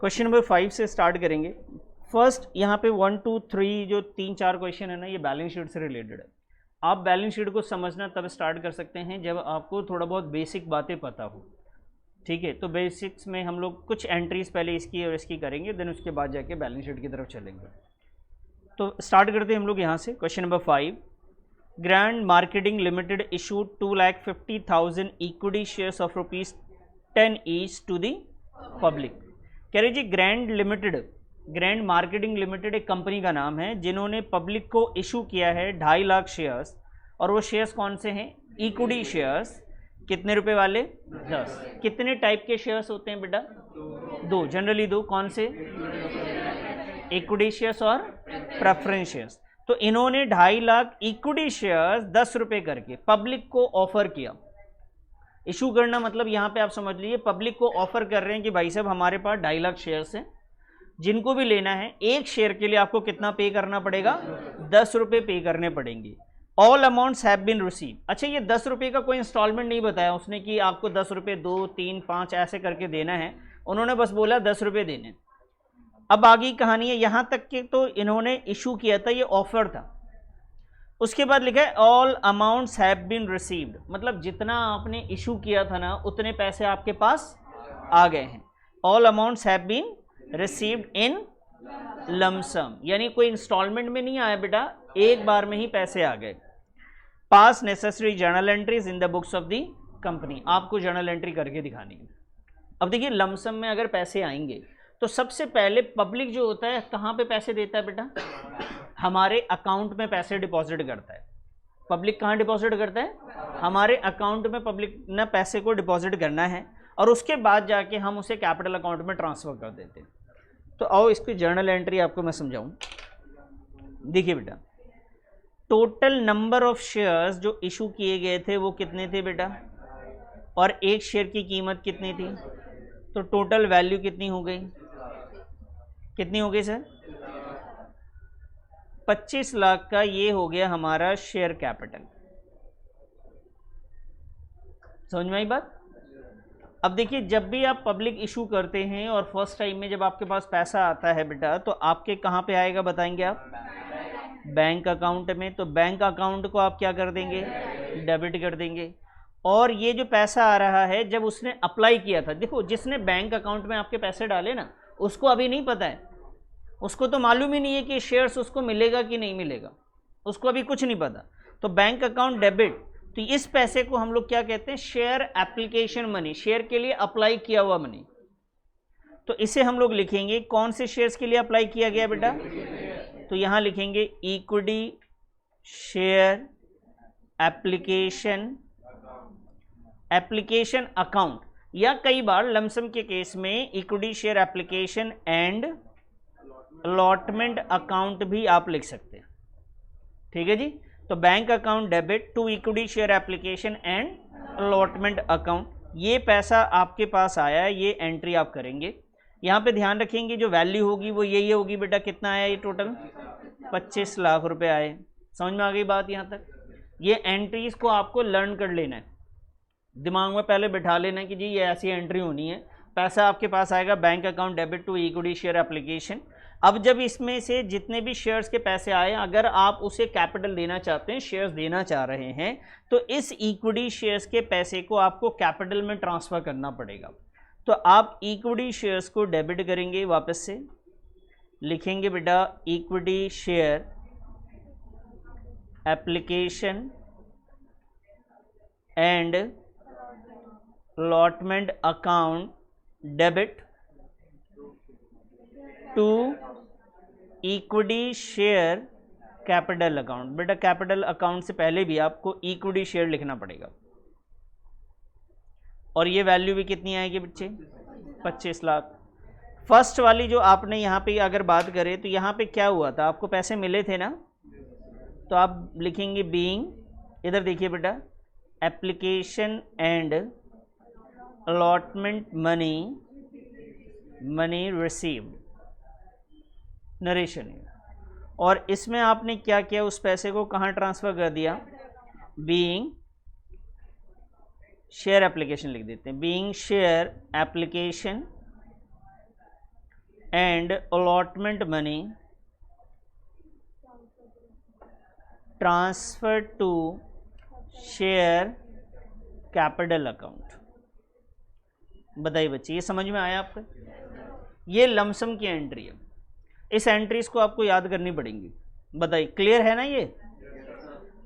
Question number 5 से start करेंगे। First यहाँ पे 1 2 3 जो 3-4 क्वेश्चन है ना, ये बैलेंस शीट से रिलेटेड है। आप बैलेंस शीट को समझना तब स्टार्ट कर सकते हैं जब आपको थोड़ा बहुत बेसिक बातें पता हो, ठीक है। तो बेसिक्स में हम लोग कुछ एंट्रीज पहले इसकी और इसकी करेंगे, देन उसके बाद जाके बैलेंस शीट की तरफ चलेंगे। तो स्टार्ट करते हैं हम लोग यहाँ से। Question number 5, grand marketing limited issued 2,50,000 equity shares of ₹10 each to the public. कह रहे जी ग्रैंड मार्केटिंग लिमिटेड एक कंपनी का नाम है जिन्होंने पब्लिक को इशू किया है 2.5 लाख शेयर्स, और वो शेयर्स कौन से हैं? Equity shares. कितने रुपए वाले? 10। कितने टाइप के शेयर्स होते हैं बेटा? 2, जनरली 2। कौन से? इक्विटी शेयर्स और प्रेफरेंस शेयर्स। तो इन्होंने 2.5 लाख इक्विटी शेयर्स 10 रुपए करके पब्लिक को ऑफर किया। इशू करना मतलब यहाँ पे आप समझ लीजिए पब्लिक को ऑफर कर रहे हैं कि भाई साहब हमारे पास 2.5 लाख शेयर्स हैं, जिनको भी लेना है एक शेयर के लिए आपको कितना पे करना पड़ेगा? 10 रुपए पे करने पड़ेंगे। All amounts have been receive. अच्छा, ये 10 रुपए का कोई इंस्टॉलमेंट नहीं बताया उसने कि आपको 10 रुपए 2, 3, 5 ऐसे करके देना है। उन्होंने बस बोला 10 रुपए देने। अब आगे कहानी है, यहां तक कि तो इन्होंने इशू किया था, ये ऑफर था। उसके बाद लिखा है all amounts have been received, मतलब जितना आपने इशू किया था ना उतने पैसे आपके पास आ गए हैं। All amounts have been received in lump sum, यानी कोई इंस्टॉलमेंट में नहीं आया बेटा, एक बार में ही पैसे आ गए। पास necessary journal entries in the books of the company, आपको जर्नल एंट्री करके दिखानी है। अब देखिए लमसम में अगर पैसे आएंगे तो सबसे पहले पब्लिक जो होता है कहाँ पे पैसे देता है बेटा? हमारे अकाउंट में पैसे डिपॉजिट करता है। पब्लिक कहाँ डिपॉजिट करता है? हमारे अकाउंट में पब्लिक ने पैसे को डिपॉजिट करना है, और उसके बाद जाके हम उसे कैपिटल अकाउंट में ट्रांसफर कर देते हैं। तो आओ इसकी जर्नल एंट्री आपको मैं समझाऊं। देखिए बेटा, टोटल नंबर ऑफ शेयर्स जो इशू किए गए थे वो कितने थे बेटा, और एक शेयर की कीमत कितनी थी? तो टोटल वैल्यू कितनी हो गई? कितनी हो गई सर? 25 लाख का ये हो गया हमारा शेयर कैपिटल। समझ में आई बात? अब देखिए जब भी आप पब्लिक इशू करते हैं और फर्स्ट टाइम में जब आपके पास पैसा आता है बेटा, तो आपके कहाँ पे आएगा बताएंगे आप? बैंक अकाउंट में। तो बैंक अकाउंट को आप क्या कर देंगे? डेबिट कर देंगे। और ये जो पैसा आ रहा है जब उसने अप्लाई किया था, देखो जिसने बैंक अकाउंट में आपके पैसे डाले ना उसको अभी नहीं पता है, उसको तो मालूम ही नहीं है कि शेयर्स उसको मिलेगा कि नहीं मिलेगा, उसको अभी कुछ नहीं पता। तो बैंक अकाउंट डेबिट, तो इस पैसे को हम लोग क्या कहते हैं? शेयर एप्लीकेशन मनी, शेयर के लिए अप्लाई किया हुआ मनी। तो इसे हम लोग लिखेंगे कौन से शेयर्स के लिए अप्लाई किया गया बेटा? तो यहां लिखेंगे इक्विटी शेयर एप्लीकेशन अकाउंट, या कई बार लमसम के केस में equity share application and allotment account भी आप लिख सकते हैं। ठीक है जी। तो bank account debit to equity share application and allotment account, ये पैसा आपके पास आया है, ये एंट्री आप करेंगे। यहाँ पे ध्यान रखेंगे जो वैल्यू होगी वो यही होगी बेटा। कितना आया ये टोटल? 25 लाख रुपए आए। समझ में आ गई बात यहाँ तक? ये एंट्रीज को आपको लर्न कर लेना है, दिमाग में पहले बिठा लेना है कि जी ये ऐसी एंट्री होनी है। पैसा आपके पास आएगा bank account debit to equity share application. अब जब इसमें से जितने भी शेयर्स के पैसे आए, अगर आप उसे कैपिटल देना चाहते हैं, शेयर्स देना चाह रहे हैं, तो इस इक्विटी शेयर्स के पैसे को आपको कैपिटल में ट्रांसफर करना पड़ेगा। तो आप इक्विटी शेयर्स को डेबिट करेंगे, वापस से लिखेंगे बेटा equity share application and allotment account debit to equity share capital account. बेटा कैपिटल अकाउंट से पहले भी आपको इक्विटी शेयर लिखना पड़ेगा। और ये वैल्यू भी कितनी आएगी बच्चे? 25 लाख। फर्स्ट वाली जो आपने यहाँ पे अगर बात करें तो यहाँ पे क्या हुआ था? आपको पैसे मिले थे ना, तो आप लिखेंगे बीइंग, इधर देखिए बेटा, application and allotment money received, narration. और इसमें आपने क्या किया? उस पैसे को कहाँ ट्रांसफर कर दिया? बीइंग शेयर एप्लीकेशन लिख देते हैं, being share application and allotment money transfer to share capital account. बताइए बच्चे, ये समझ में आया आपको? ये लमसम की एंट्री है, इस एंट्रीज को आपको याद करनी पड़ेंगी। बताइए क्लियर है ना? ये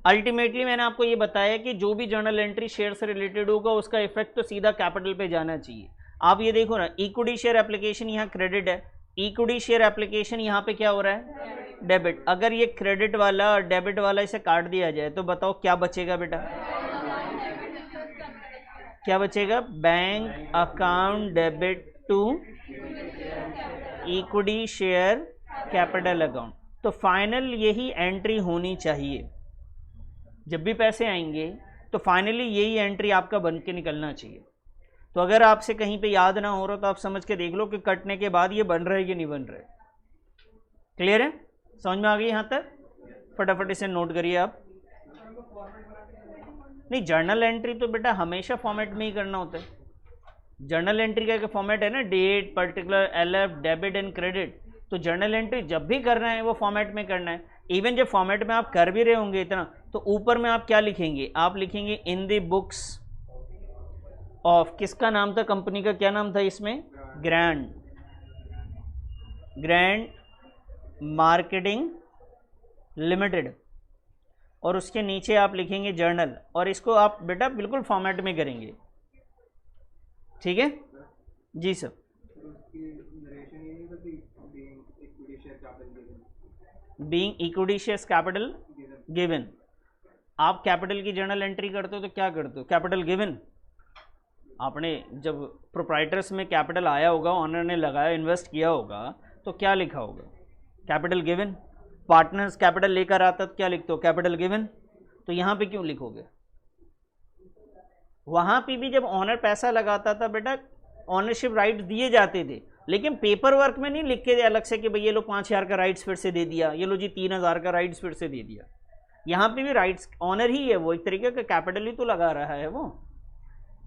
अल्टीमेटली मैंने आपको ये बताया कि जो भी जर्नल एंट्री शेयर से रिलेटेड होगा उसका इफेक्ट तो सीधा कैपिटल पे जाना चाहिए। आप ये देखो ना, इक्विटी शेयर एप्लीकेशन यहाँ क्रेडिट है, इक्विटी शेयर एप्लीकेशन यहाँ पे क्या हो रहा है? डेबिट। अगर ये क्रेडिट वाला और डेबिट वाला इसे काट दिया जाए तो बताओ क्या बचेगा बेटा? क्या बचेगा? Bank account debit to equity share capital account. तो फाइनल यही एंट्री होनी चाहिए। जब भी पैसे आएंगे तो फाइनली यही एंट्री आपका बन के निकलना चाहिए। तो अगर आपसे कहीं पे याद ना हो रहा तो आप समझ के देख लो कि कटने के बाद ये बन रहा है कि नहीं बन रहा है। क्लियर है? समझ में आ गई यहाँ तक? फटाफट इसे नोट करिए आप। नहीं, जर्नल एंट्री तो बेटा हमेशा फॉर्मेट में ही करना होता है। जर्नल एंट्री का फॉर्मेट है ना, date, particular, LF, debit and credit. तो जर्नल एंट्री जब भी करना है वो फॉर्मेट में करना है। इवन जब फॉर्मेट में आप कर भी रहे होंगे इतना, तो ऊपर में आप क्या लिखेंगे? आप लिखेंगे इन द बुक्स ऑफ, किसका नाम था कंपनी का, क्या नाम था इसमें? Grand marketing limited. और उसके नीचे आप लिखेंगे जर्नल, और इसको आप बेटा बिल्कुल फॉर्मेट में करेंगे। ठीक है जी sir. Being equity shares capital given. आप कैपिटल की जर्नल एंट्री करते हो तो क्या करते हो? Capital given. आपने जब प्रोप्राइटर्स में कैपिटल आया होगा, ऑनर ने लगाया, इन्वेस्ट किया होगा, तो क्या लिखा होगा? Capital given. पार्टनर्स कैपिटल लेकर आता तो क्या लिखते हो? Capital given. तो यहाँ पे क्यों लिखोगे? वहाँ पे भी जब ऑनर पैसा लगाता था बेटा, ऑनरशिप राइट्स दिए जाते थे, लेकिन पेपर वर्क में नहीं लिख के अलग से कि भाई ये लो 5,000 का राइट्स फिर से दे दिया, ये लो जी 3,000 का राइट्स फिर से दे दिया। यहाँ पे भी राइट्स ऑनर ही है, वो एक तरीके का कैपिटल ही तो लगा रहा है वो।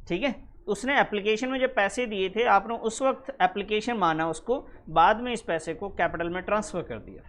ठीक है, उसने एप्लीकेशन में जब पैसे दिए थे, आपने उस वक्त एप्लीकेशन माना उसको, बाद में इस पैसे को कैपिटल में ट्रांसफर कर दिया।